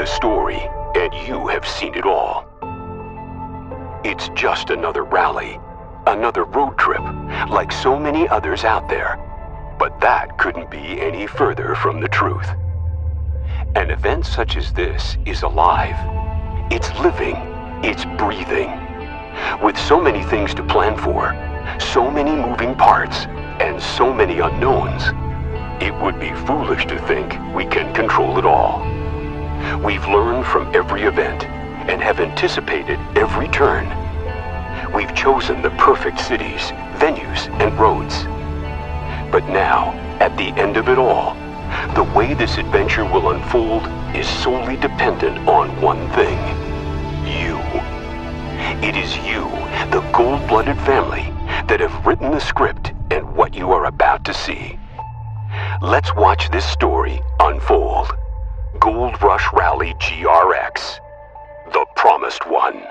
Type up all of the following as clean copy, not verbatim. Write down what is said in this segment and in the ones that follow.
the story, and you have seen it all. It's just another rally, another road trip, like so many others out there. But that couldn't be any further from the truth. An event such as this is alive. It's living. It's breathing. With so many things to plan for, so many moving parts, and so many unknowns, it would be foolish to think we can control it all. We've learned from every event and have anticipated every turn. We've chosen the perfect cities, venues, and roads. But now, at the end of it all, the way this adventure will unfold is solely dependent on one thing: you. It is you, the gold-blooded family, that have written the script and what you are about to see. Let's watch this story unfold. goldRush Rally GRX, the promised one.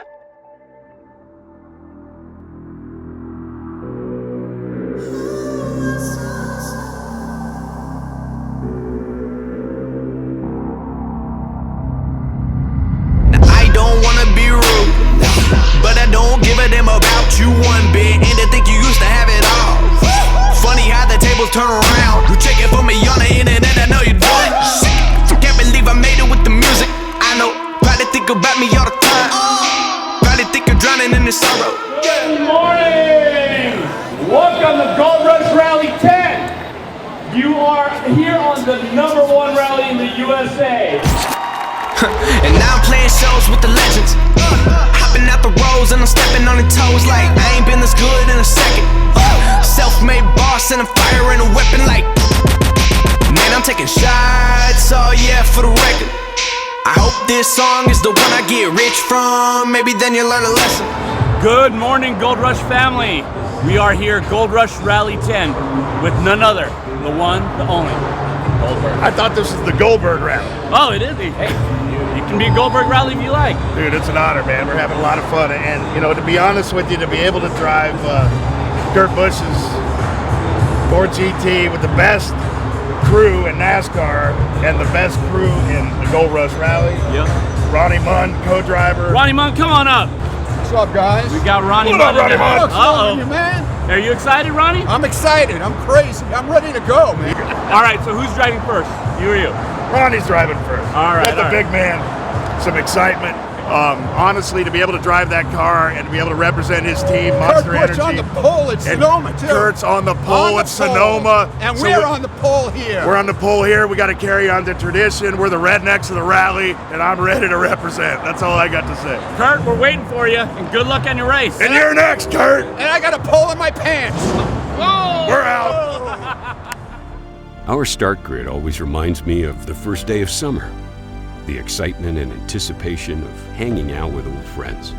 But I don't give a damn about you one bit, and to think you used to have it all. Funny how the tables turn around. You check it for me on the internet, I know you do it. Can't believe I made it with the music. I know, probably think about me all the time. Probably think you're drowning in the sorrow. Good morning! Welcome to goldRush Rally 10. You are here on the #1 rally in the USA. And now I'm playing shows with the legends. Hopping out the rows and I'm stepping on the toes like I ain't been this good in a second. Self-made boss and I'm firing a weapon like, man, I'm taking shots, oh yeah, for the record. I hope this song is the one I get rich from. Maybe then you'll learn a lesson. Good morning, goldRush family. We are here, goldRush Rally 10, with none other, the one, the only, Goldberg. I thought this was the Goldberg rally. Oh, it is? Hey, you can be a Goldberg Rally if you like. Dude, it's an honor, man. We're having a lot of fun. And, you know, to be honest with you, to be able to drive Kurt Busch's Ford GT with the best crew in NASCAR and the best crew in the goldRush Rally. Yep. Ronnie Munn, co-driver. Ronnie Munn, come on up. What's up, guys? We got Ronnie What Munn. up, Ronnie Munn? Uh-oh. Man? Are you excited, Ronnie? I'm excited. I'm crazy. I'm ready to go, man. All right, so who's driving first? You or you? Ronnie's driving first. All right, Let the all big man, some excitement. Honestly, to be able to drive that car and to be able to represent his team, Monster Kurt Busch Energy. on the pole at And Sonoma, too. Kurt's on the pole at Sonoma. And So we're on the pole here. We're on the pole here. We got to carry on the tradition. We're the rednecks of the rally, and I'm ready to represent. That's all I got to say. Kurt, we're waiting for you, and good luck on your race. And you're next, Kurt. And I got a pole in my pants. Whoa! We're out. Our start grid always reminds me of the first day of summer. The excitement and anticipation of hanging out with old friends.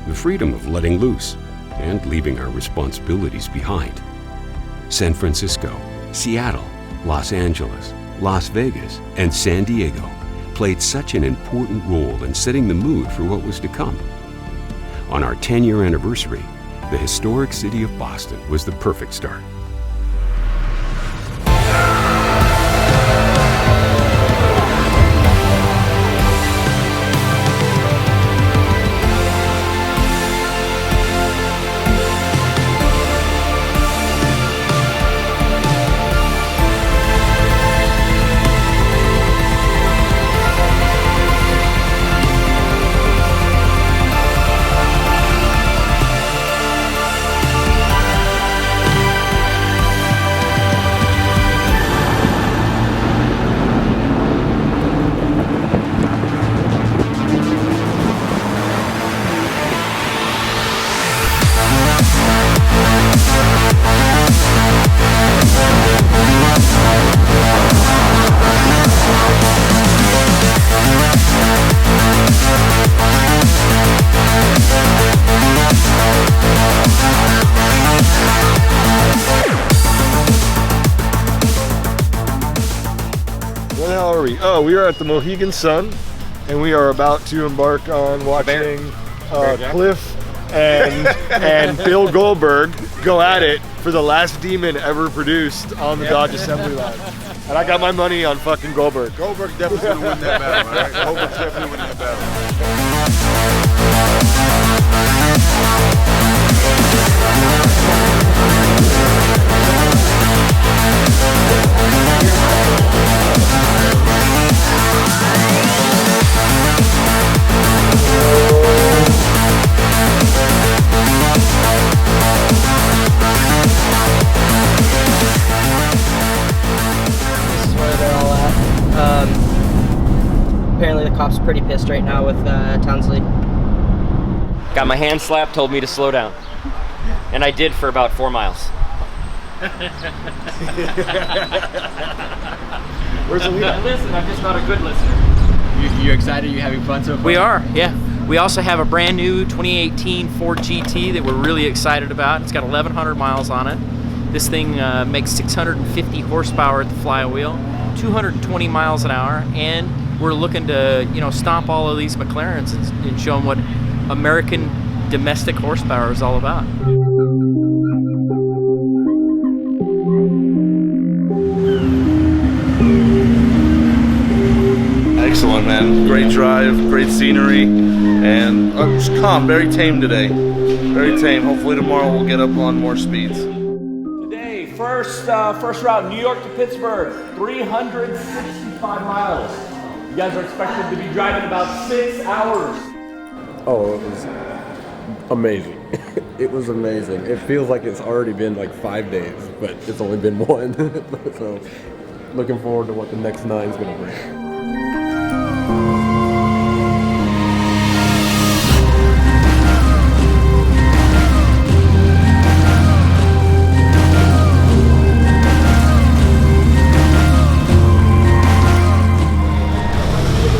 The freedom of letting loose and leaving our responsibilities behind. San Francisco, Seattle, Los Angeles, Las Vegas, and San Diego played such an important role in setting the mood for what was to come. On our 10-year anniversary, the historic city of Boston was the perfect start. Oh, we are at the Mohegan Sun, and we are about to embark on watching Cliff and Bill Goldberg go at it for the last demon ever produced on the Dodge assembly line. And I got my money on fucking Goldberg. Goldberg definitely gonna win that battle, all right? Goldberg's definitely winning that battle. Apparently the cop's pretty pissed right now with Townsley. Got my hand slapped, told me to slow down. And I did for about 4 miles. Where's the lead? I listen, I'm just not a good listener. You excited? You having fun so far? We are, yeah. We also have a brand new 2018 Ford GT that we're really excited about. It's got 1,100 miles on it. This thing makes 650 horsepower at the flywheel, 220 miles an hour, and we're looking to, stomp all of these McLarens and show them what American domestic horsepower is all about. Excellent, man. Great drive, great scenery, and just calm, very tame today. Very tame. Hopefully tomorrow we'll get up on more speeds. Today, first route, New York to Pittsburgh, 365 miles. You guys are expected to be driving about 6 hours. Oh, it was amazing. It was amazing. It feels like it's already been like 5 days, but it's only been one. So looking forward to what the next 9 is going to bring.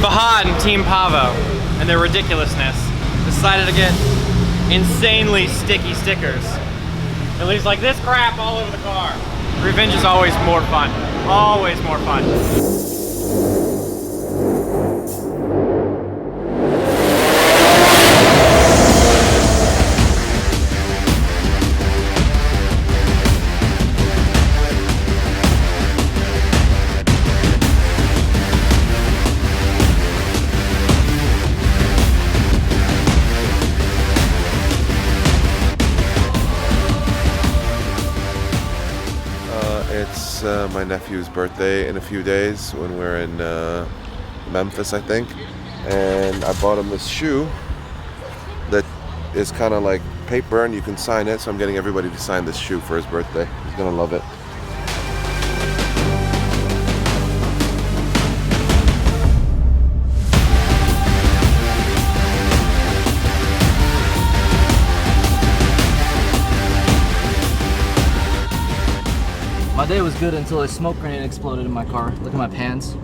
Fahad and Team Pavo and their ridiculousness decided to get insanely sticky stickers. It leaves like this crap all over the car. Revenge is always more fun. Always more fun. It's my nephew's birthday in a few days when we're in Memphis, I think. And I bought him this shoe that is kind of like paper and you can sign it. So I'm getting everybody to sign this shoe for his birthday. He's gonna love it. My day was good until a smoke grenade exploded in my car. Look at my pants.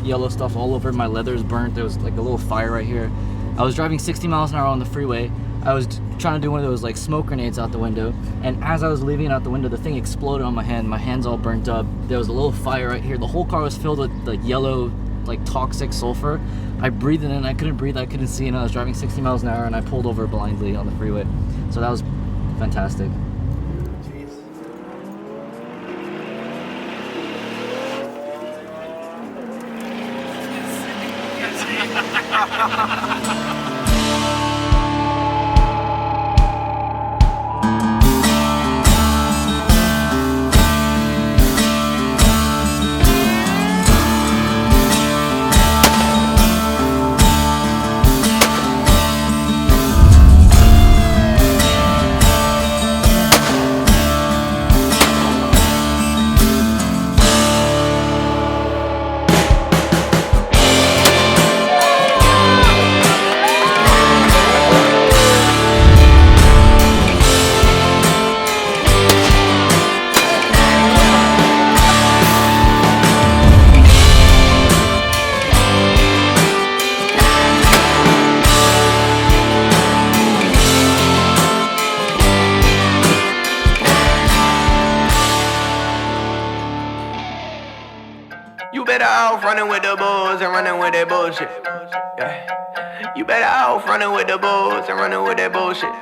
Yellow stuff all over. My leather is burnt. There was like a little fire right here. I was driving 60 miles an hour on the freeway. I was trying to do one of those like smoke grenades out the window. And as I was leaving out the window, the thing exploded on my hand. My hand's all burnt up. There was a little fire right here. The whole car was filled with like yellow, like toxic sulfur. I breathed it in. I couldn't breathe. I couldn't see. And I was driving 60 miles an hour and I pulled over blindly on the freeway. So that was fantastic. You better off running with the bulls and running with that bullshit. Yeah. You better off running with the bulls and running with that bullshit.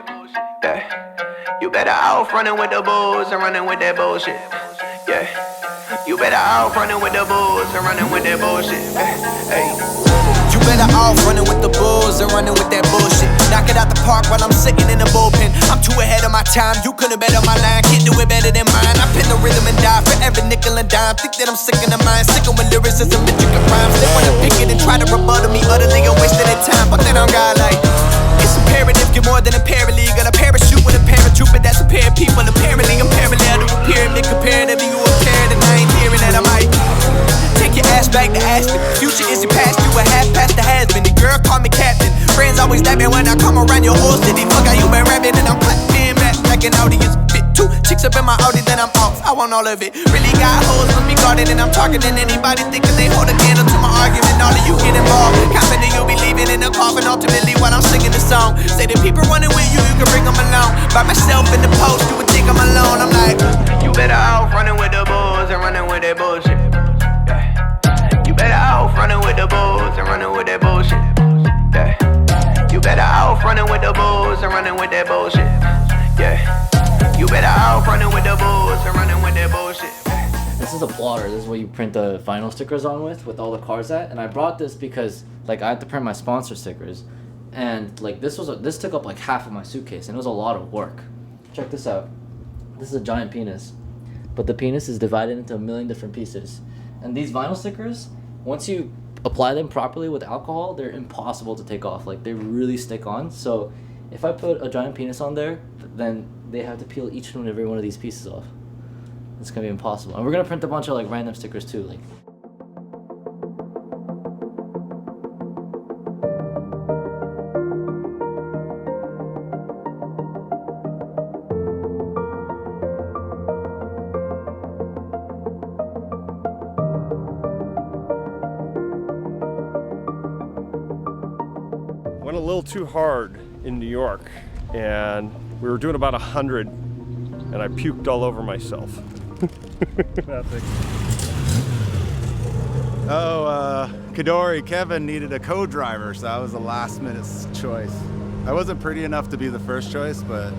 Yeah. You better off running with the bulls and running with that bullshit. Yeah. You better off running with the bulls and running with that bullshit. Hey. You better off running with the bulls and running with that bullshit. Knock it out the park while I'm sitting in the bullpen. I'm too ahead of my time, you couldn't bet on my line. Can't do it better than mine. I pin the rhythm and die for every nickel and dime. Think that I'm sick in the mind, sick with lyricism that you can rhyme. They wanna pick it and try to rebuttal me, utterly a waste of their time. But then I'm God like, it's imperative, you're more than a paralegal. A parachute with a parachute, but that's a pair of people. Apparently I'm parallel to a pyramid. Comparatively you a parrot and I ain't hearing that. I might take your ass back to Aspen. Future is your past, you a half past the has-been. The girl call me captain. Friends always laugh when I come around your whole city. Fuck how you been rapping and I'm clapping back like an audience. Fit two chicks up in my Audi, then I'm off. I want all of it. Really got hoes, must be guarded, and I'm targeting anybody thinking they hold a candle to my argument. All of you get involved. Confident you'll be leaving in a coffin. Ultimately, while I'm singing the song, say that people running with you, you can bring them along. By myself in the post, you would think I'm alone. I'm like, you better off running with the bulls and running with that bullshit. You better off running with the bulls and running with that bullshit. Yeah. You better off running with the bulls and running with that bullshit. Yeah. You better off running with the bulls and running with that bullshit. This is a plotter. This is what you print the vinyl stickers on with all the cars at. And I brought this because like I had to print my sponsor stickers, and like this took up like half of my suitcase, and it was a lot of work. Check this out. This is a giant penis, but the penis is divided into a million different pieces. And these vinyl stickers, once you apply them properly with alcohol, they're impossible to take off. Like they really stick on. So if I put a giant penis on there, then they have to peel each and every one of these pieces off. It's gonna be impossible. And we're gonna print a bunch of like random stickers too. Like Went a little too hard in New York, and we were doing about 100, and I puked all over myself. Kevin needed a co-driver, so that was a last-minute choice. I wasn't pretty enough to be the first choice, but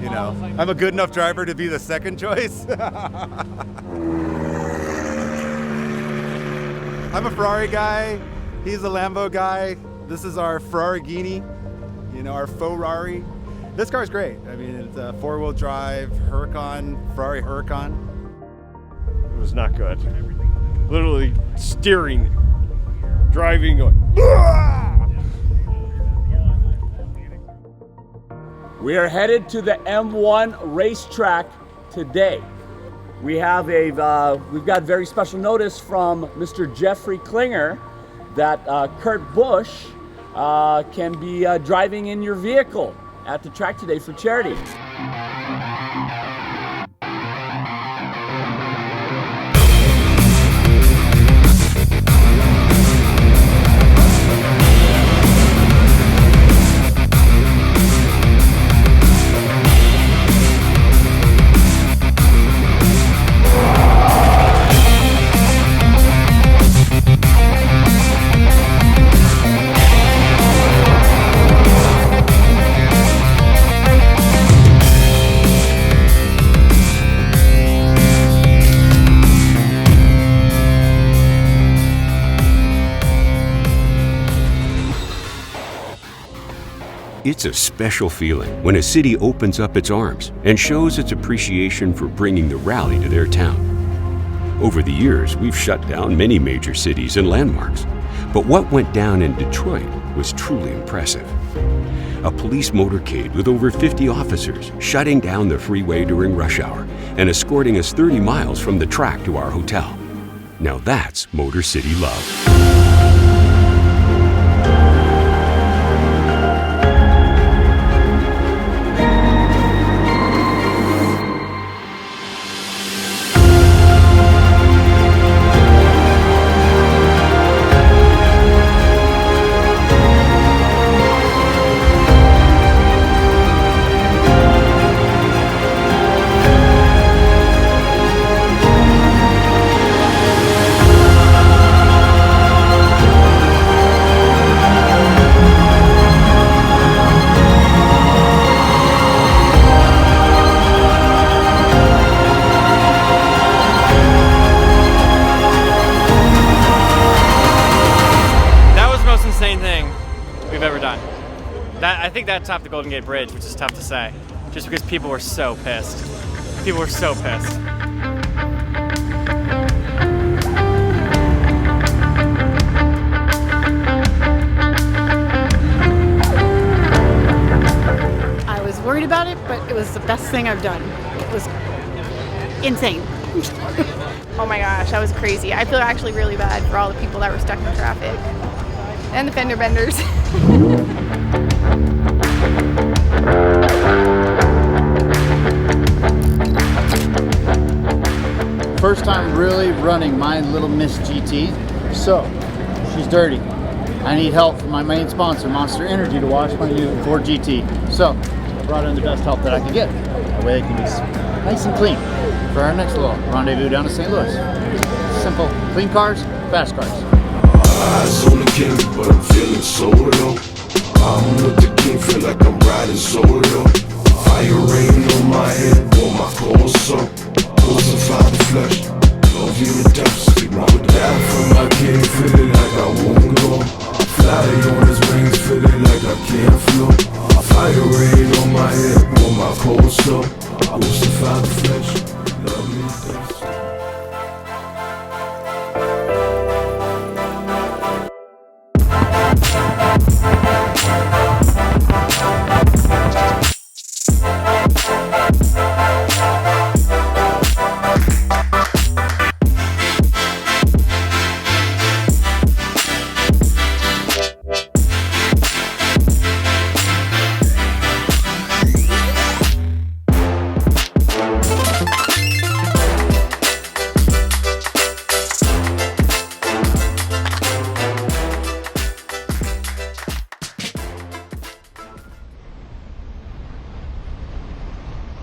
you know, I'm a good enough driver to be the second choice. I'm a Ferrari guy. He's a Lambo guy. This is our Ferrari-Ghini, you know, our Ferrari. This car's great. I mean, it's a four-wheel drive Huracan, Ferrari Huracan. It was not good. Literally steering, driving, going. We are headed to the M1 racetrack today. We have we've got very special notice from Mr. Jeffrey Klinger that Kurt Busch can be driving in your vehicle at the track today for charity. It's a special feeling when a city opens up its arms and shows its appreciation for bringing the rally to their town. Over the years, we've shut down many major cities and landmarks, but what went down in Detroit was truly impressive. A police motorcade with over 50 officers shutting down the freeway during rush hour and escorting us 30 miles from the track to our hotel. Now that's Motor City love. that topped the Golden Gate Bridge, which is tough to say, just because people were so pissed. People were so pissed. I was worried about it, but it was the best thing I've done. It was insane. Oh my gosh, that was crazy. I feel actually really bad for all the people that were stuck in traffic. And the fender benders. First time really running my little Miss GT. So, she's dirty. I need help from my main sponsor, Monster Energy, to wash my new Ford GT. So, I brought in the best help that I could get. That way it can be nice and clean for our next little rendezvous down to St. Louis. Simple, clean cars, fast cars. Eyes on the king, but I'm feeling so low. I'm with the king, feel like I'm riding solo. Fire rain on my head, on my core, so crucify the flesh. Love you to death, stick my die for my king, feeling like I won't go. Fly on his wings, feeling like I can't flow. Fire rain on my head, on my core, so crucify the flesh. Love me to death.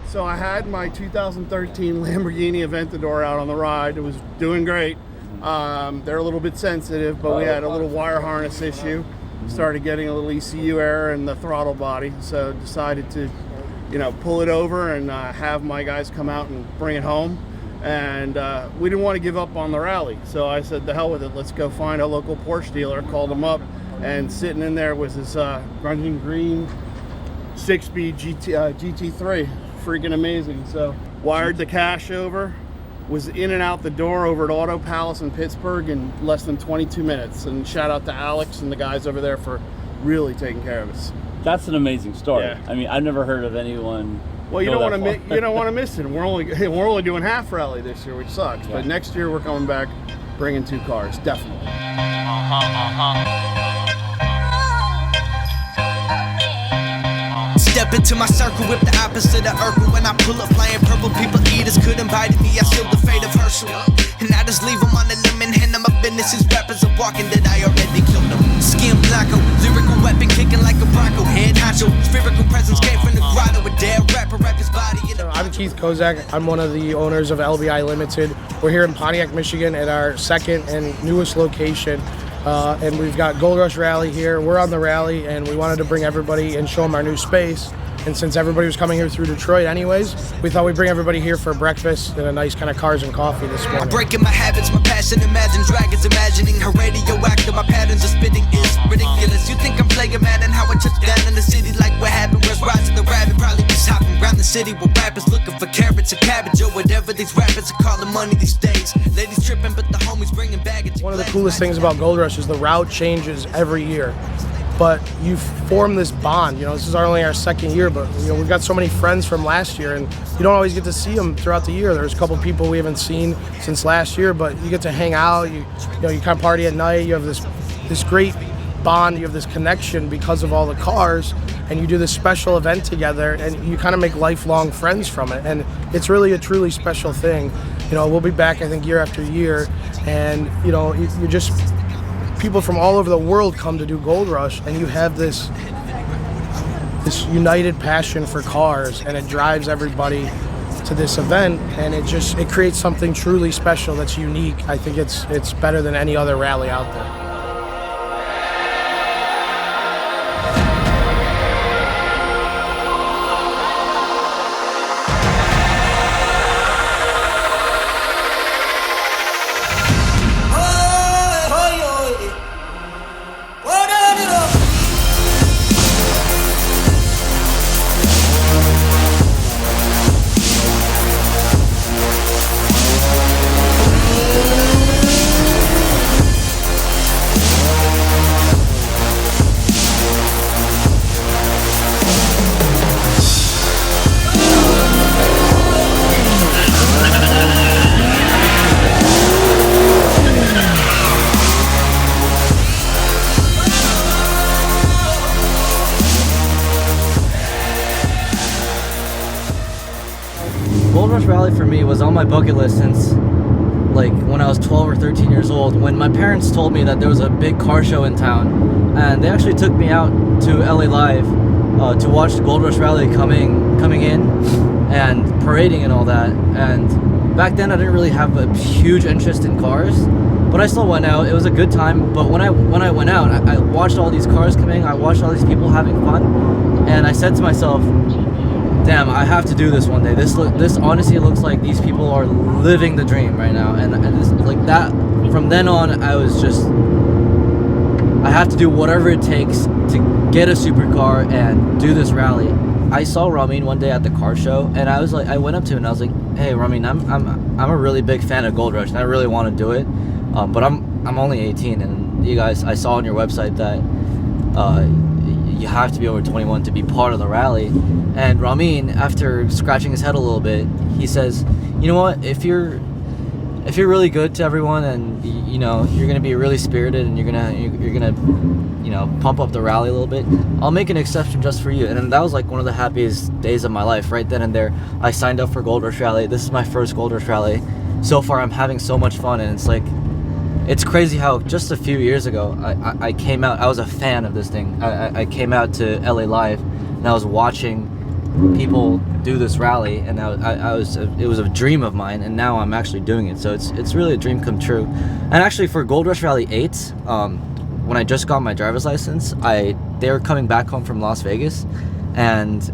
So I had my 2013 Lamborghini Aventador out on the ride. It was doing great. They're a little bit sensitive, but we had a little wire harness issue. Started getting a little ECU error in the throttle body, so decided to, pull it over and have my guys come out and bring it home. And we didn't want to give up on the rally, so I said, the hell with it. Let's go find a local Porsche dealer. Called them up, and sitting in there was this grunting green 6-speed GT3. Freaking amazing. So wired the cash over, was in and out the door over at Auto Palace in Pittsburgh in less than 22 minutes. And shout out to Alex and the guys over there for really taking care of us. That's an amazing story. Yeah. I mean, I've never heard of anyone. Well, you don't want to miss it. We're only doing half rally this year, which sucks. Yeah. But next year we're coming back, bringing 2 cars, definitely. Step into my circle, whip the opposite of Urkel. When I pull up flying purple, people eaters could invite me. I sealed the fate of Herschel, and I just leave them on the limb and hand them my business. These rappers are walking that I already killed them. Skin blanco, lyrical weapon kicking like a Bronco. Head honcho, spherical presence came from the grotto. A dead rapper wrap his body in a I'm Keith Kozak. I'm one of the owners of LBI Limited. We're here in Pontiac, Michigan at our second and newest location. And we've got goldRush Rally here. We're on the rally, and we wanted to bring everybody and show them our new space. And since everybody was coming here through Detroit anyways, we thought we'd bring everybody here for breakfast and a nice kind of cars and coffee this morning. I'm breaking my habits, my passion, imagine dragons, imagining her radioactive. My patterns of spitting is ridiculous. You think I'm playing mad and how I touch down in the city like what happened? Where's Rise of the Rabbit? Probably just hopping around the city with rappers looking for carrots or cabbage or whatever these rappers are calling money these days. Ladies tripping, but the homies bringing baggage. One of the coolest things about goldRush is the route changes every year. But you form this bond. This is only our second year, but we've got so many friends from last year, and you don't always get to see them throughout the year. There's a couple people we haven't seen since last year, but you get to hang out. You kind of party at night. You have this great bond. You have this connection because of all the cars, and you do this special event together, and you kind of make lifelong friends from it. And it's really a truly special thing. We'll be back, I think, year after year, and you just. People from all over the world come to do goldRush, and you have this united passion for cars, and it drives everybody to this event, and it creates something truly special that's unique. I think it's better than any other rally out there. Gold Rush Rally for me was on my bucket list since like when I was 12 or 13 years old, when my parents told me that there was a big car show in town, and they actually took me out to LA Live to watch the Gold Rush Rally coming in and parading and all that. And back then I didn't really have a huge interest in cars, but I still went out. It was a good time. But when I went out, I watched all these cars coming, I watched all these people having fun, and I said to myself, damn, I have to do this one day. This honestly looks like these people are living the dream right now. And this, like that, from then on, I was just, I have to do whatever it takes to get a supercar and do this rally. I saw Ramin one day at the car show, and I was like, I went up to him and I was like, hey Ramin, I'm a really big fan of Gold Rush and I really want to do it, but I'm only 18, and you guys, I saw on your website that you have to be over 21 to be part of the rally. And Ramin, after scratching his head a little bit, he says, you know what, if you're really good to everyone, and you know you're gonna be really spirited, and you're gonna you know pump up the rally a little bit, I'll make an exception just for you. And that was like one of the happiest days of my life. Right then and there, I signed up for Gold Rush Rally. This is my first Gold Rush Rally. So far I'm having so much fun, and it's like, it's crazy how just a few years ago I came out, I was a fan of this thing. I came out to LA Live and I was watching people do this rally, and it was a dream of mine, and now I'm actually doing it. So it's really a dream come true. And actually for Gold Rush Rally 8, when I just got my driver's license, they were coming back home from Las Vegas, and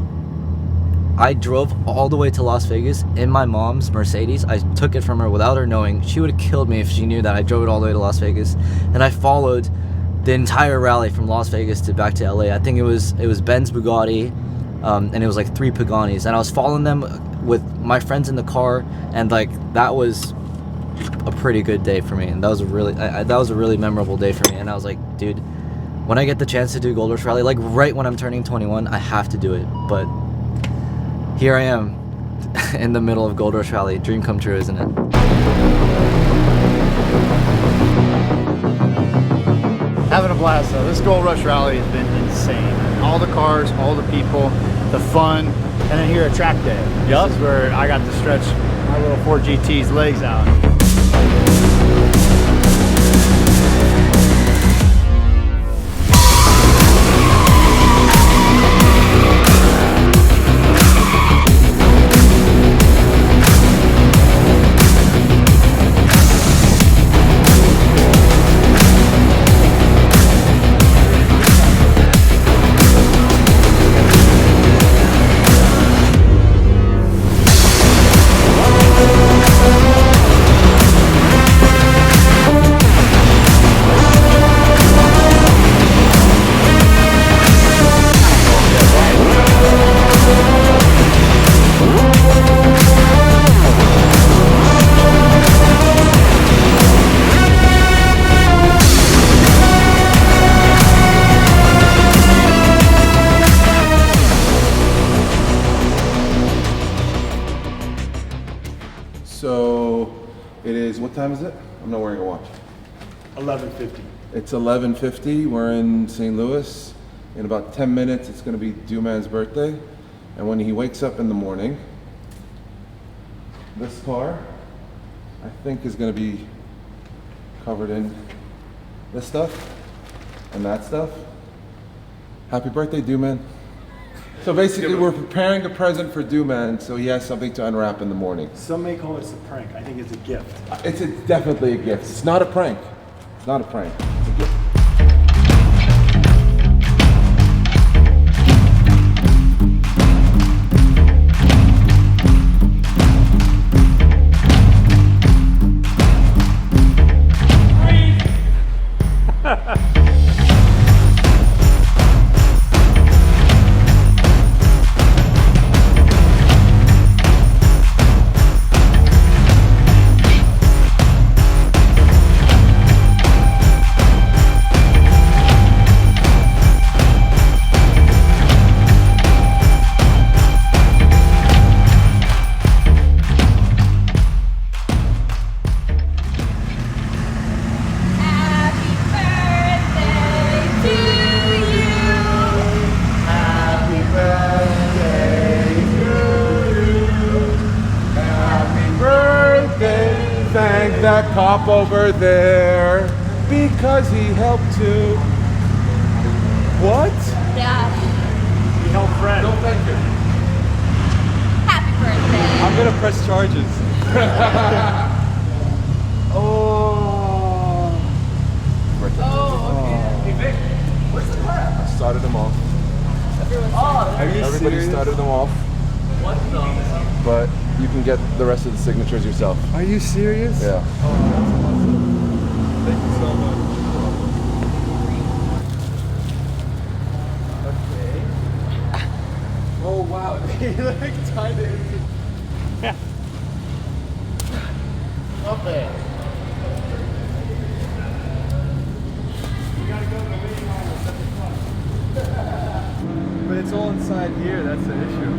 I drove all the way to Las Vegas in my mom's Mercedes. I took it from her without her knowing. She would have killed me if she knew that I drove it all the way to Las Vegas. And I followed the entire rally from Las Vegas to back to LA. I think it was Ben's Bugatti, and it was like 3 Paganis, and I was following them with my friends in the car, and like that was a pretty good day for me, and that was a really memorable day for me. And I was like, dude, when I get the chance to do Gold Rush Rally, like right when I'm turning 21, I have to do it. But here I am in the middle of Gold Rush Rally. Dream come true, isn't it? Having a blast though. This Gold Rush Rally has been insane. All the cars, all the people, the fun, and then here at track day. Yep. This is where I got to stretch my little 4GT's legs out. So it is, what time is it? I'm not wearing a watch. 11:50. It's 11:50. We're in St. Louis. In about 10 minutes, it's going to be Dewman's birthday. And when he wakes up in the morning, this car, I think, is going to be covered in this stuff and that stuff. Happy birthday, Dewman. So basically, we're preparing a present for Dewman, so he has something to unwrap in the morning. Some may call it a prank. I think it's a gift. It's definitely a gift. It's not a prank. It's not a prank. It's a gift. that cop over there because he helped to. What? Yeah. He helped Fred. No, thank you. Happy birthday. I'm gonna press charges. Oh. Okay. Hey Vic, where's the car at? I started them off. Everybody started them off. What the? But you can get the rest of the signatures yourself. Are you serious? Yeah. Thank you so much. Okay. Oh wow, he like tied it. Yeah. Okay. But it's all inside here, that's the issue.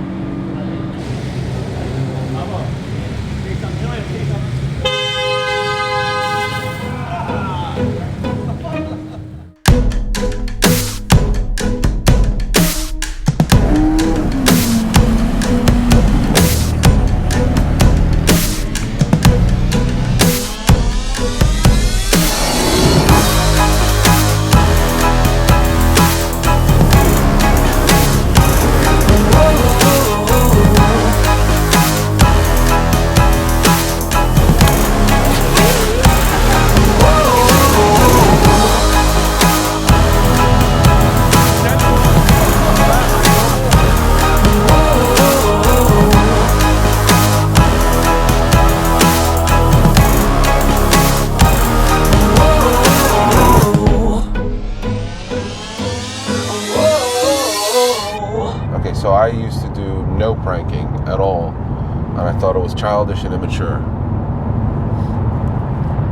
So I used to do no pranking at all, and I thought it was childish and immature.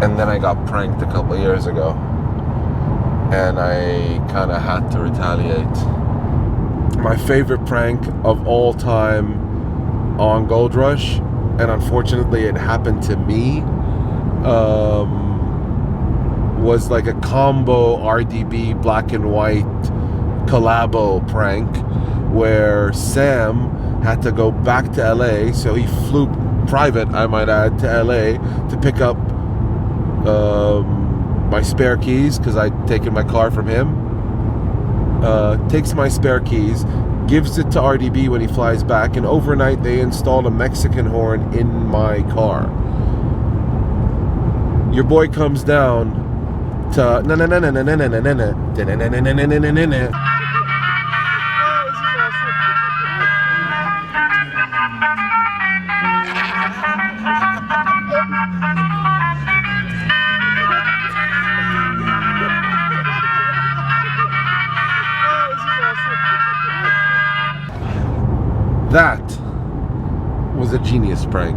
And then I got pranked a couple of years ago, and I kind of had to retaliate. My favorite prank of all time on goldRush, and unfortunately it happened to me, was like a combo RDB black and white collabo prank where Sam had to go back to LA, so he flew private, I might add, to LA to pick up my spare keys because I'd taken my car from him. Takes my spare keys, gives it to RDB when he flies back, and overnight they installed a Mexican horn in my car. Your boy comes down to na na na na na na na na na na na na na. That was a genius prank.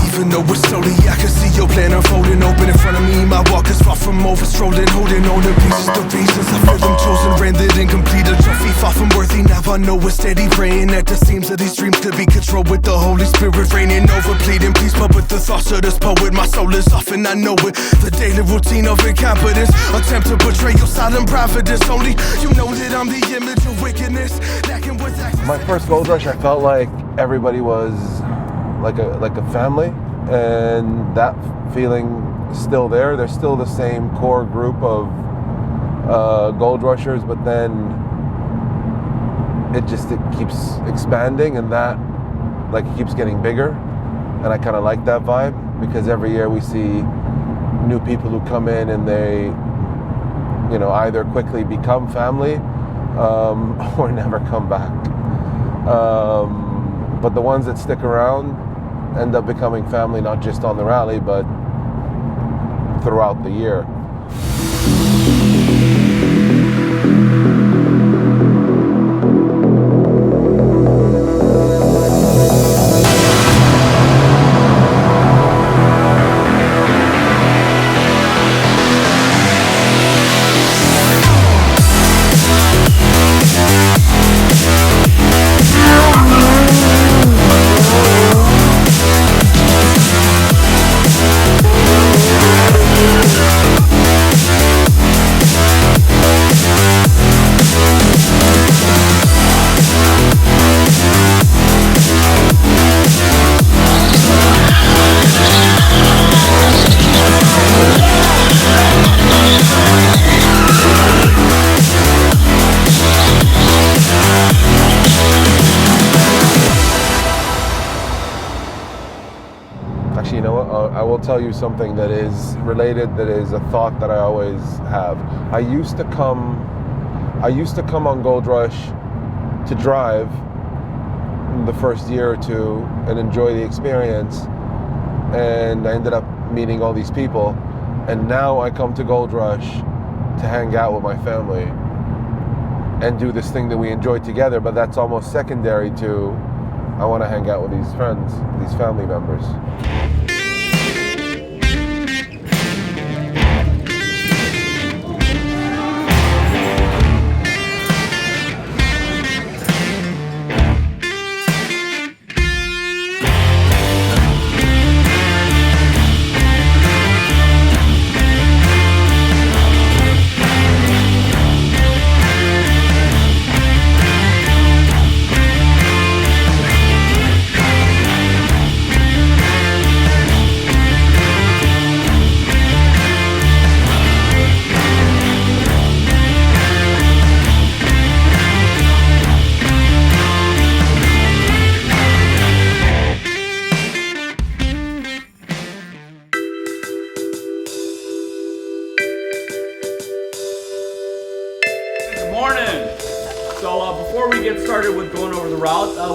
Even though it's slowly, I can see your plan unfolding. Open in front of me, my walk is far from over. Strolling, holding on to pieces, the reasons I feel them chosen. Rendered incomplete, a trophy far from worthy. Now I know it's steady praying that the seams of these dreams could be controlled with the Holy Spirit reigning over, pleading peace. But with the thoughts of this poet, my soul is off and I know it. The daily routine of incompetence, attempt to betray your silent providence. Only you know that I'm the image of wickedness. Lacking with access. My first goldRush, I felt like everybody was like a family, and that feeling is still there. There's still the same core group of goldRushers, but then it keeps expanding, and that it keeps getting bigger, and I kind of like that vibe because every year we see new people who come in and they either quickly become family or never come back, but the ones that stick around end up becoming family, not just on the rally but throughout the year. tell you something that is related, that is a thought that I always have. I used to come on goldRush to drive the first year or two and enjoy the experience, and I ended up meeting all these people, and now I come to goldRush to hang out with my family and do this thing that we enjoy together, but that's almost secondary to I want to hang out with these friends, these family members.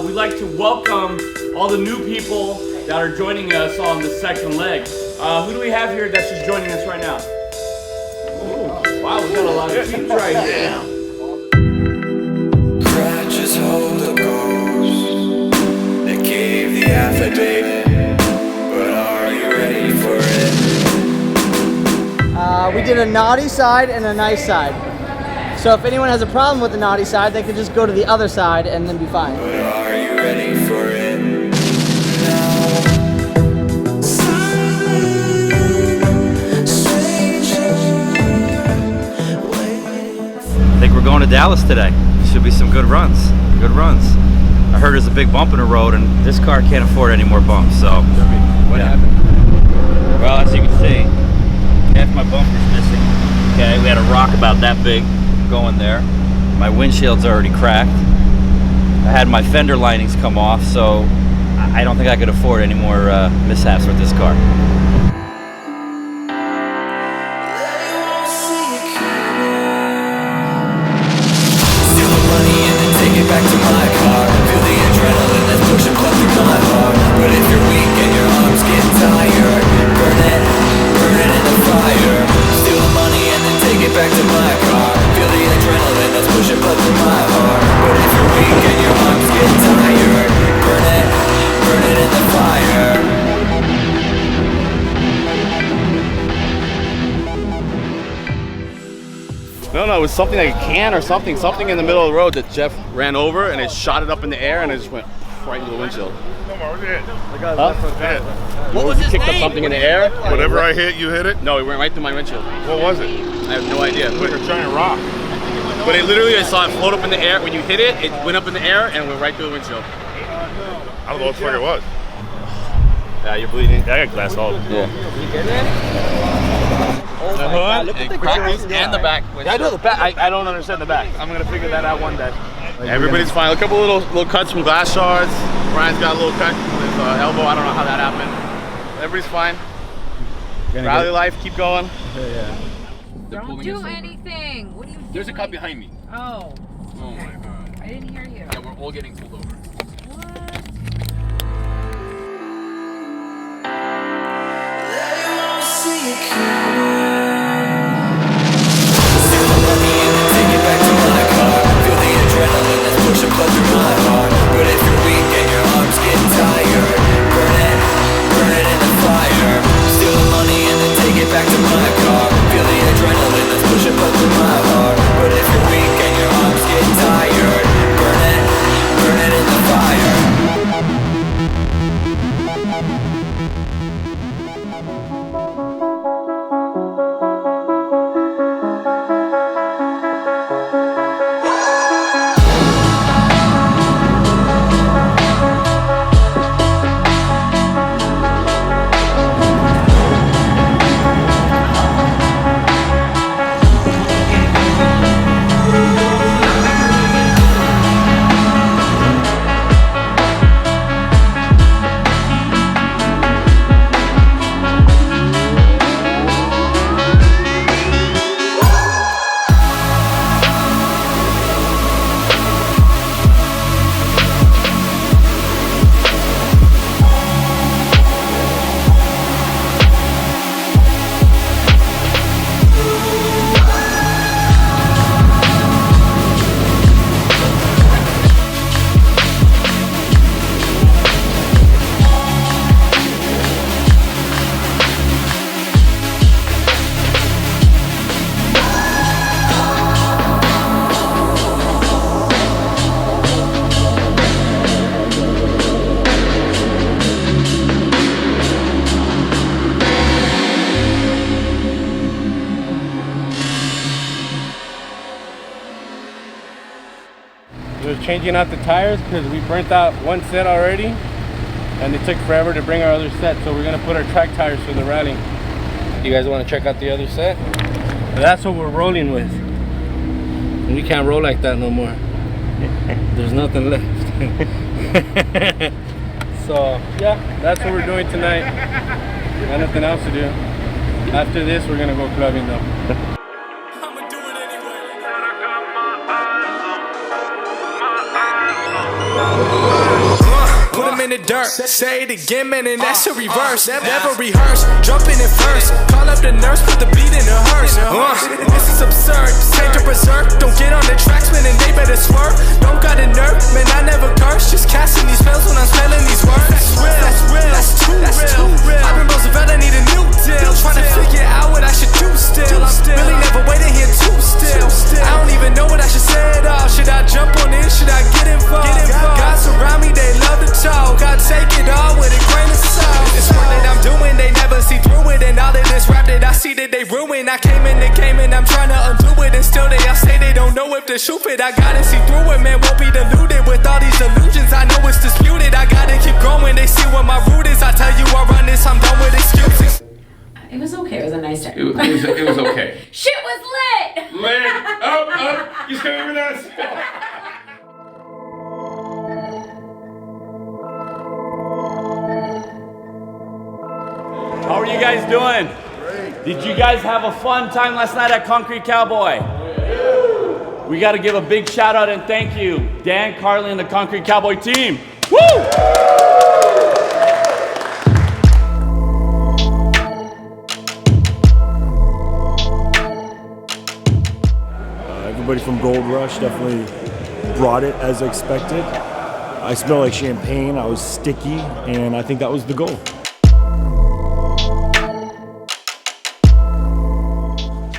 We'd like to welcome all the new people that are joining us on the second leg. Who do we have here that's just joining us right now? Ooh, wow, we got a lot of teams right here. Crutches hold the ghost. They gave the affidavit, but are you ready for it? We did a naughty side and a nice side. So if anyone has a problem with the naughty side, they can just go to the other side and then be fine. But are you ready for it? I think we're going to Dallas today. Should be some good runs. Good runs. I heard there's a big bump in the road, and this car can't afford any more bumps. So, what happened? Well, as you can see, half my bumper's missing. Okay, we had a rock about that big going there. My windshield's already cracked. I had my fender linings come off, so I don't think I could afford any more mishaps with this car. Steal the money and then take it back to my car. Feel the adrenaline that's pushing blood through my heart. But if you're weak and your arms get tired, burn it in the fire. Steal the money and then take it back to my car. Feel the adrenaline that's pushing blood through my heart. But if you're weak and your arms get tired, burn it in the fire. No, it was something like a can or something in the middle of the road that Jeff ran over, and it shot it up in the air, and it just went right into the windshield. Huh? What was his Kicked name? up something in the air. Whatever I hit, you hit it? No, it went right through my windshield. What was it? I have no idea. Like a giant rock. But it literally, I saw it float up in the air. When you hit it, it went up in the air and went right through the windshield. I don't know what the fuck it was. Yeah, you're bleeding. Yeah, I got glass all over. Yeah. The hood, and crackers, and the back. Yeah, I know the back. I don't understand the back. I'm gonna figure that out one day. Everybody's fine. A couple little cuts from glass shards. Brian's got a little cut with his elbow. I don't know how that happened. Everybody's fine. Rally life, keep going. Yeah. Don't do anything. What are you doing? There's a cut behind me. Oh. Oh my god. I didn't hear you. Yeah, we're all getting pulled over. But if you're weak and your arms get tired, burn it in the fire. Steal the money and then take it back to my car. Feel the adrenaline that's pushing blood through my heart. But if you're weak and your arms get tired, burn it in the fire. was changing out the tires because we burnt out one set already, and it took forever to bring our other set. So we're gonna put our track tires for the rally. You guys want to check out the other set? That's what we're rolling with. And we can't roll like that no more. There's nothing left. So yeah, that's what we're doing tonight. Got nothing else to do. After this, we're gonna go clubbing though. Put them in the dirt, say it again, man, and that's a reverse. Never rehearse, jumping in first. Call up the nurse, put the beat in the hearse. This is absurd, change to berserk. Don't get on the tracks, man, and they better swerve. Don't got a nerve, man, I never curse. Just casting these spells when I'm spelling these words. That's real, that's too real. I've been Roosevelt, I need a new deal. Trying to figure out what I should do still. I'm really never waiting here too still. I don't even know what I should say at all. Should I jump on in? Should I get involved? God surround me, they love to talk. I take it all with a grain of salt. This work that I'm doing, they never see through it. And all of this rap that I see that they ruin. I came in, I'm trying to undo it. And still they all say they don't know if to shoot it. I gotta see through it, man, won't be deluded. With all these illusions, I know it's disputed. I gotta keep growing, they see what my root is. I tell you I run this, I'm done with excuses. It was okay. It was a nice time. It was okay. Shit was lit! Lit! Oh, he's coming with us! How are you guys doing? Great. Did you guys have a fun time last night at Concrete Cowboy? Yeah. We got to give a big shout out and thank you, Dan, Carly, and the Concrete Cowboy team. Woo! Everybody from goldRush definitely brought it as expected. I smelled like champagne, I was sticky, and I think that was the goal.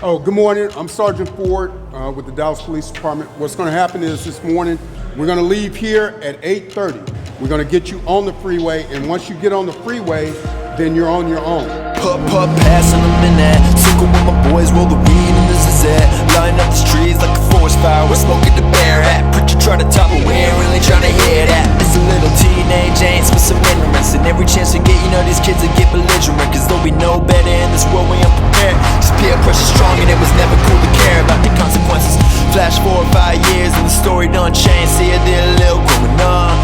Oh, good morning. I'm Sergeant Ford with the Dallas Police Department. What's going to happen is this morning, we're going to leave here at 8:30. We're going to get you on the freeway, and once you get on the freeway, then you're on your own. Pup, passing them in that. Circle with my boys, roll the weed and this is it. Line up the streets like a forest fire. We're smoking the bear hat. Preacher try to top, but we ain't really trying to hear that. It's a little teenage angst with some ignorance. And every chance we get, you know these kids will get belligerent. Cause though we know better in this world, we unprepared. Cause peer pressure's strong and it was never cool to care about the consequences. Flash 4 or 5 years and the story done changed. See, I did a little growing up.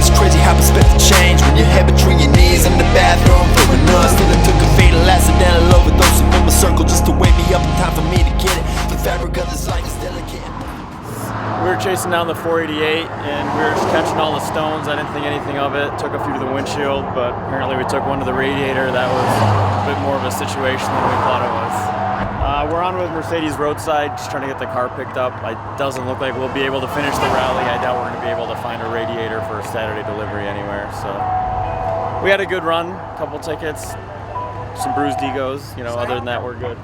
It's crazy how perspective change when your head between your knees in the bathroom, feeling us. Till I took a fatal accidental overdose in my circle just to wake me up in time for me to get it. The fabric of this life is delicate. We were chasing down the 488 and we were just catching all the stones. I didn't think anything of it. Took a few to the windshield, but apparently we took one to the radiator. That was a bit more of a situation than we thought it was. We're on with Mercedes roadside, just trying to get the car picked up. It doesn't look like we'll be able to finish the rally. I doubt we're going to be able to find a radiator for a Saturday delivery anywhere. So we had a good run, a couple tickets, some bruised egos. You know, other than that, we're good.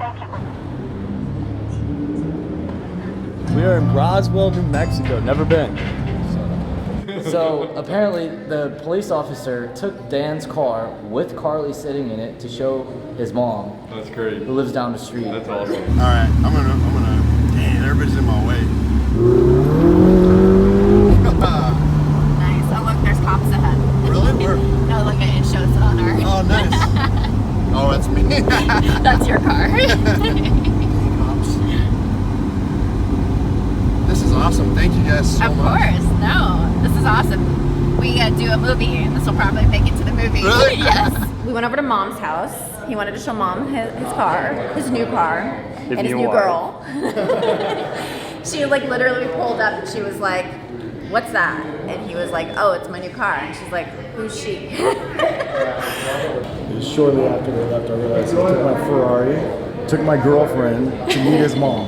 We are in Roswell, New Mexico. Never been. So apparently the police officer took Dan's car with Carly sitting in it to show his mom. That's great. Who lives down the street. That's awesome. All right, I'm gonna. Dang, everybody's in my way. Nice. Oh, look, there's cops ahead. Really? Where? No, look, it shows it on our. Oh, nice. Oh, that's me. That's your car. This is awesome. Thank you guys so much. Of course. No, this is awesome. We do a movie, and this will probably make it to the movie. Really? Yes. We went over to Mom's house. He wanted to show Mom his car, his new car, and his new girl. She like literally pulled up and she was like, "What's that?" And he was like, "Oh, it's my new car." And she's like, "Who's she?" Shortly after they left, I realized he took my Ferrari, took my girlfriend to meet his mom.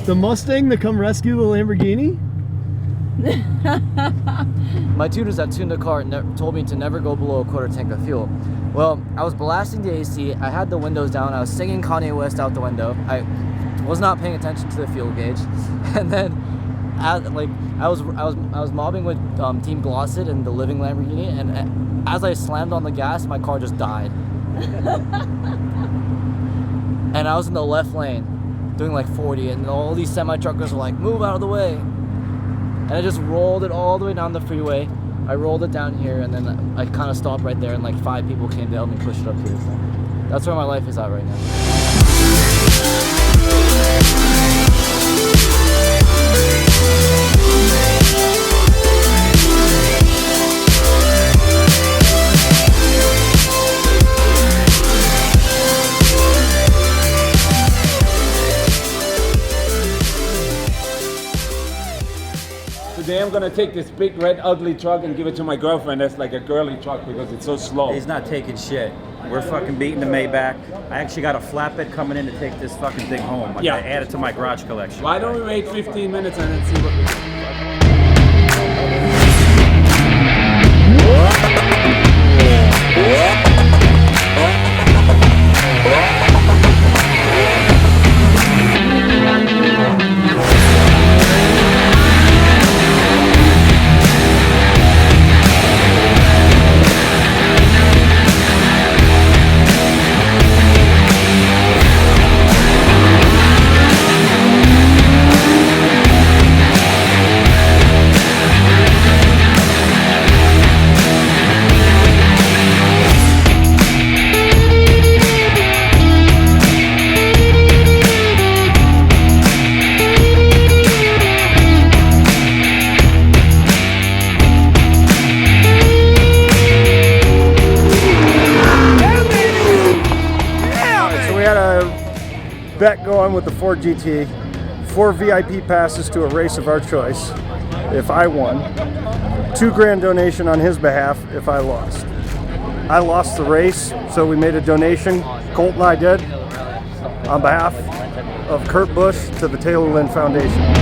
The Mustang to come rescue the Lamborghini? My tutors that tuned the car told me to never go below a quarter tank of fuel. Well, I was blasting the AC, I had the windows down, I was singing Kanye West out the window. I was not paying attention to the fuel gauge. And then I was mobbing with Team Glossit and the Living Lamborghini, and as I slammed on the gas, my car just died. And I was in the left lane, doing like 40, and all these semi-truckers were like, "Move out of the way!" And I just rolled it all the way down the freeway. I rolled it down here, and then I kind of stopped right there, and like 5 people came to help me push it up here. So that's where my life is at right now. Today I'm gonna take this big red ugly truck and give it to my girlfriend that's like a girly truck because it's so slow. He's not taking shit. We're fucking beating the Maybach. I actually got a flatbed coming in to take this fucking thing home. I gotta add it to my garage collection. Why don't we wait 15 minutes and then see what we do? Bet going with the Ford GT, 4 VIP passes to a race of our choice if I won, $2,000 donation on his behalf if I lost. I lost the race, so we made a donation, Colt and I did, on behalf of Kurt Busch to the Taylor Lynn Foundation.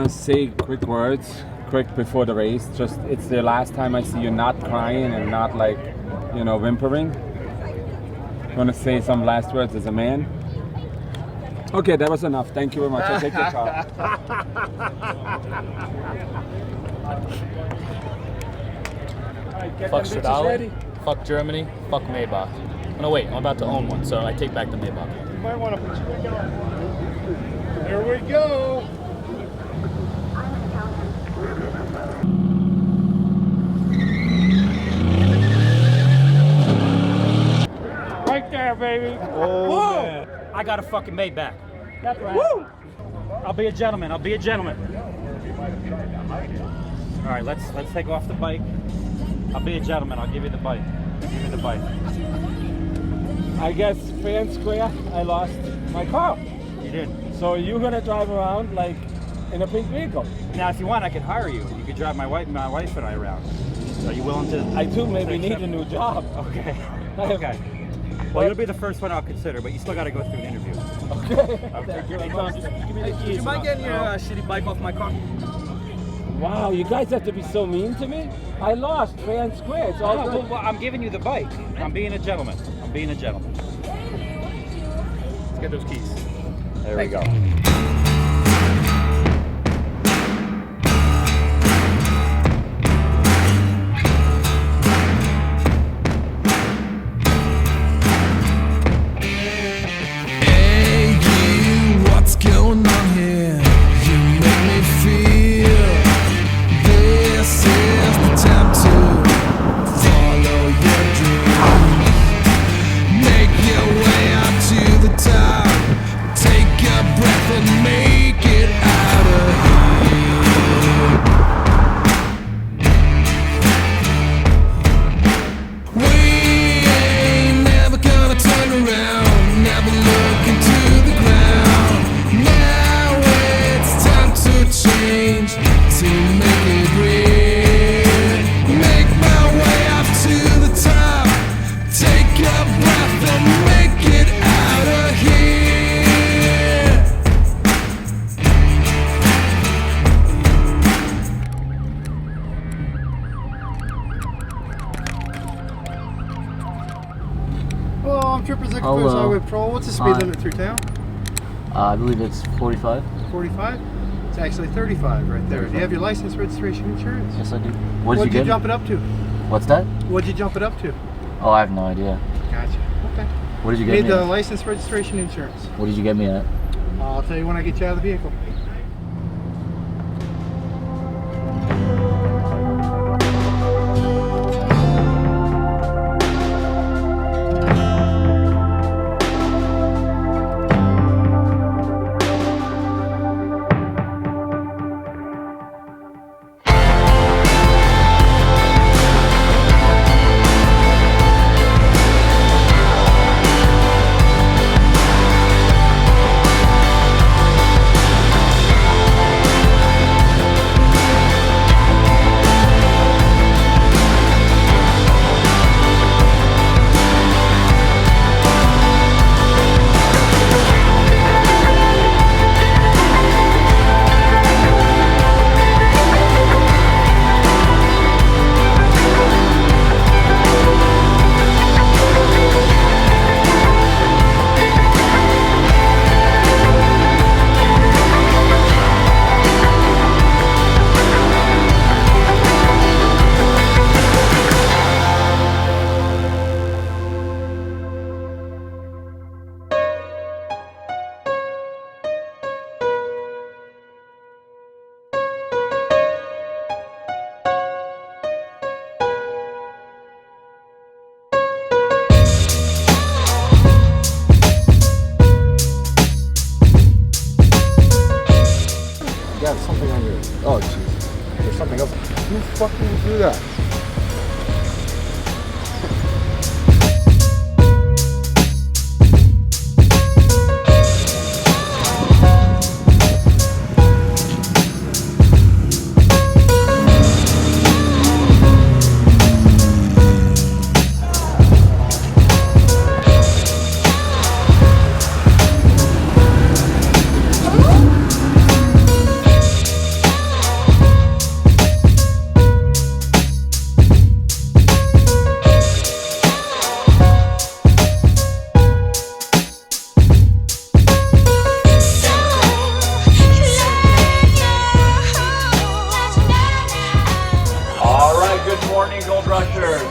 Say quick words, quick before the race. Just it's the last time I see you not crying and not like, you know, whimpering. You want to say some last words as a man? Okay, that was enough. Thank you very much. I'll take your car. Fuck Stradale, fuck Germany, fuck Maybach. Oh, no, wait, I'm about to own one, so I take back the Maybach. You might want to put your Here we go. Right there, baby. Oh, man. I got a fucking Maybach. That's right. Woo! I'll be a gentleman. I'll be a gentleman. All right, let's take off the bike. I'll be a gentleman. I'll give you the bike. Give me the bike. I guess fair and square, I lost my car. You did. So you're gonna drive around like in a pink vehicle. Now, if you want, I could hire you. You could drive my wife and I around. Are you willing to? I do maybe need a new job. Okay. Okay. Well, you'll be the first one I'll consider, but you still got to go through an interview. Okay. Thank you. Hey, Tom, just give me the keys. Would you mind getting your shitty bike off my car? Wow, you guys have to be so mean to me. I lost fair and square. It's all good. Well, I'm giving you the bike. I'm being a gentleman. I'm being a gentleman. Let's get those keys. There we go. Going on here, you make me feel this is the time to follow your dreams. Make your way up to the top, take a breath and make Hello. Highway Patrol. What's the speed limit through town? I believe it's 45. 45? It's actually 35 right there. Do you have your license, registration, insurance? Yes, I do. What'd you jump it up to? What's that? What'd you jump it up to? Oh, I have no idea. Gotcha. Okay. What did you get Need me the at? license, registration, insurance. What did you get me at? I'll tell you when I get you out of the vehicle. got something on your... Oh, jeez. There's something else. Who fucking would do that?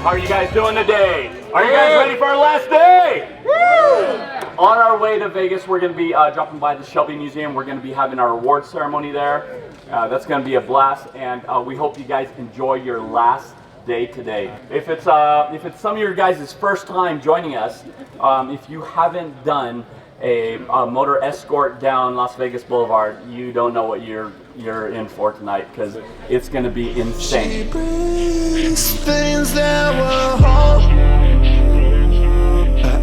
How are you guys doing today? Are you guys ready for our last day? Woo! On our way to Vegas, we're going to be dropping by the Shelby Museum. We're going to be having our award ceremony there. That's going to be a blast, and we hope you guys enjoy your last day today. If it's some of your guys' first time joining us, if you haven't done a motor escort down Las Vegas Boulevard, you don't know what you're in for tonight, because it's going to be insane. She brings things that were whole.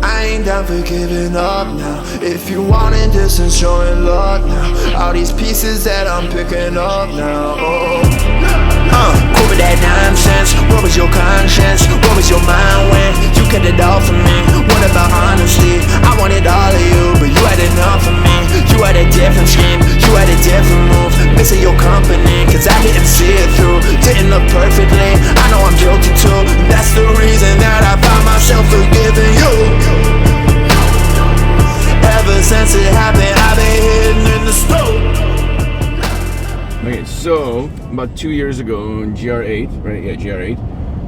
I ain't down for giving up now. If you wanted distance, showing love now. All these pieces that I'm picking up now. Over that nonsense. What was your conscience? What was your mind when you kept it all for me? What about honesty? I wanted all of you, but you had enough of me. You had a different scheme, you had a different move. Missing your company, cause I didn't see it through. Didn't look perfectly, I know I'm guilty too. That's the reason that I found myself forgiving you. Ever since it happened, I've been hidden in the stove. Okay, so about 2 years ago in GR8, right? Yeah, GR8.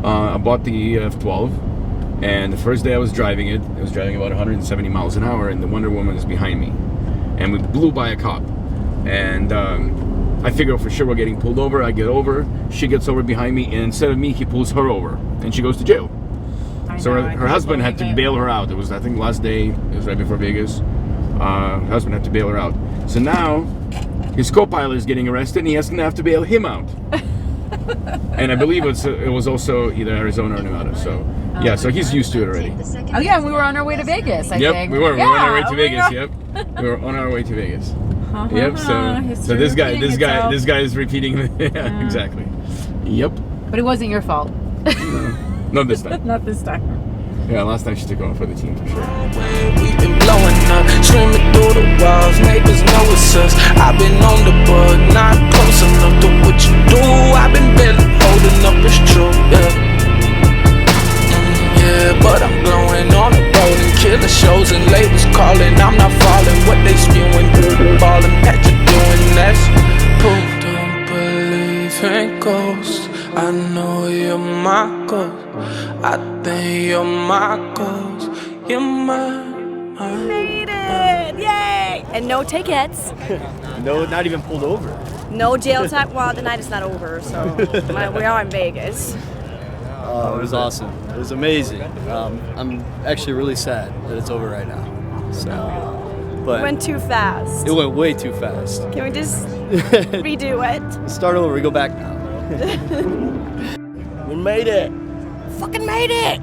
I bought the F12, and the first day I was driving it, I was driving about 170 miles an hour, and the Wonder Woman is behind me, and we blew by a cop, and I figure for sure we're getting pulled over. I get over, she gets over behind me, and instead of me, he pulls her over, and she goes to jail. So her husband had to bail her out. It was, I think, last day. It was right before Vegas. Her husband had to bail her out. So now his co-pilot is getting arrested, and he has to have to bail him out. And I believe it was also either Arizona or Nevada. So yeah, so he's used to it already. Oh yeah, we were on our way to Vegas. I think. We were. We were on our way to Yeah, Vegas. Yep. We were on our way to Vegas. Yep. So this guy is repeating. Yeah, exactly. Yep. But it wasn't your fault. Not this time. Not this time. Yeah, last time she took off for the team for sure. We've been blowing up, screaming through the walls. Neighbors know it's us. I've been on the bug, not close enough to what you do. I've been barely holding up, it's true, yeah. Yeah, but I'm blowing on the road and killer shows and ghost. I think you're my ghost. You're my Made it! Yay! And no tickets. No, not even pulled over. No jail time. Well, the night is not over, so we are in Vegas. Oh, it was awesome. It was amazing. I'm actually really sad that it's over right now. So, but It went too fast. It went way too fast. Can we just redo it? Start over. We go back now. We made it. Fucking made it!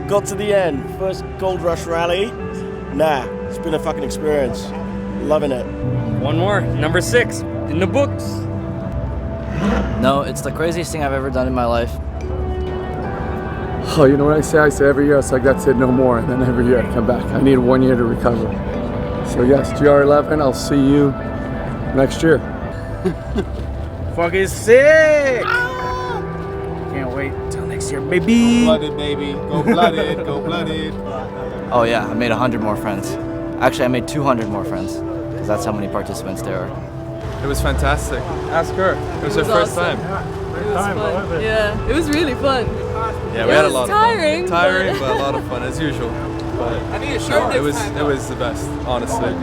Got to the end. First goldRush rally. Nah, it's been a fucking experience. Loving it. One more, number 6 in the books. No, it's the craziest thing I've ever done in my life. Oh, you know what I say? I say every year, it's like, that's it, no more. And then every year I come back. I need 1 year to recover. So yes, GR11, I'll see you next year. Fucking sick! Can't wait till next year, baby. Blooded, baby. Go blooded. Go blooded. Oh yeah, I made 100 more friends. Actually, I made 200 more friends, because that's how many participants there are. It was fantastic. Ask her. It was her first time. It was fun. Yeah, it was really fun. Yeah, we had a lot of fun. Tiring, Tiring, but a lot of fun as usual. But I need a shirt it was next time, it was the best, honestly.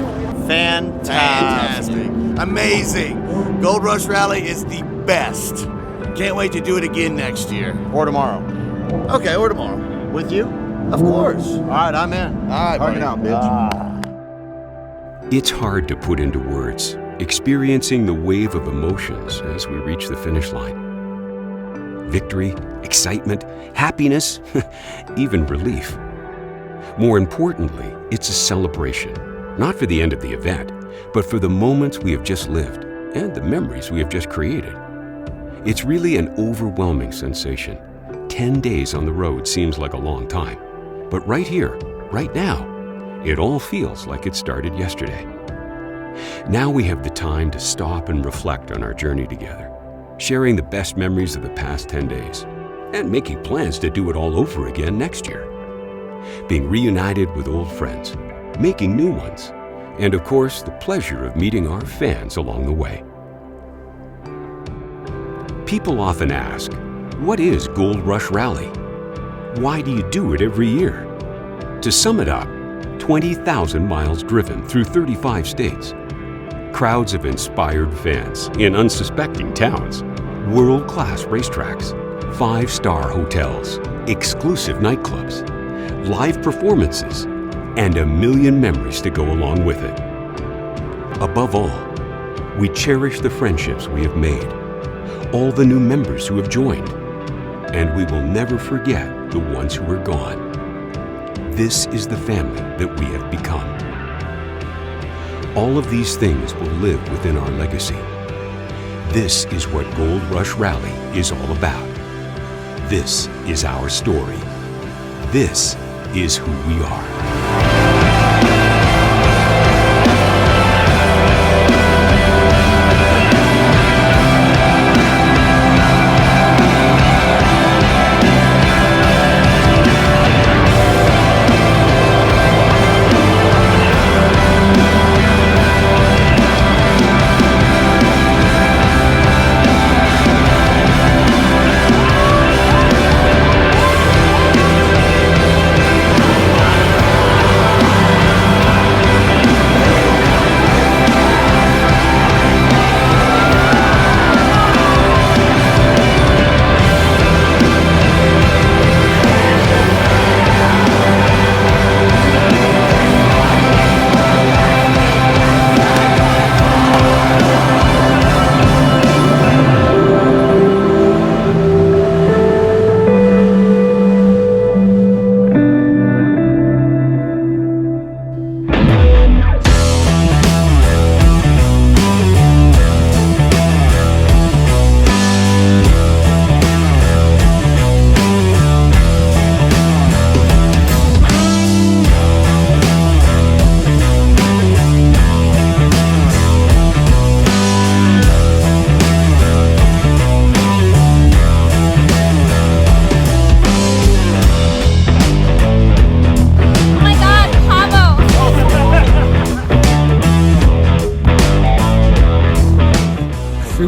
Fantastic. Amazing. goldRush Rally is the best. Can't wait to do it again next year. Or tomorrow. Okay, or tomorrow. With you? Of course. All right, I'm in. All right, Hug it out, bitch. It's hard to put into words, experiencing the wave of emotions as we reach the finish line. Victory, excitement, happiness, even relief. More importantly, it's a celebration, not for the end of the event, but for the moments we have just lived and the memories we have just created. It's really an overwhelming sensation. 10 days on the road seems like a long time, but right here, right now, it all feels like it started yesterday. Now we have the time to stop and reflect on our journey together, sharing the best memories of the past 10 days, and making plans to do it all over again next year. Being reunited with old friends, making new ones, and of course, the pleasure of meeting our fans along the way. People often ask, what is goldRush Rally? Why do you do it every year? To sum it up, 20,000 miles driven through 35 states, crowds of inspired fans in unsuspecting towns, world-class racetracks, 5-star hotels, exclusive nightclubs, live performances, and a million memories to go along with it. Above all, we cherish the friendships we have made, all the new members who have joined, and we will never forget the ones who are gone. This is the family that we have become. All of these things will live within our legacy. This is what goldRush Rally is all about. This is our story. This is who we are.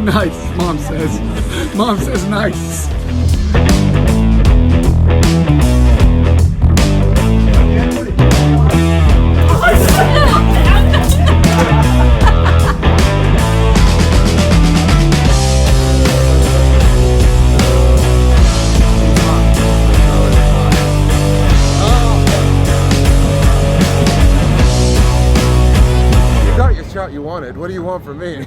Nice, Mom says. Mom says nice. You wanted. What do you want from me?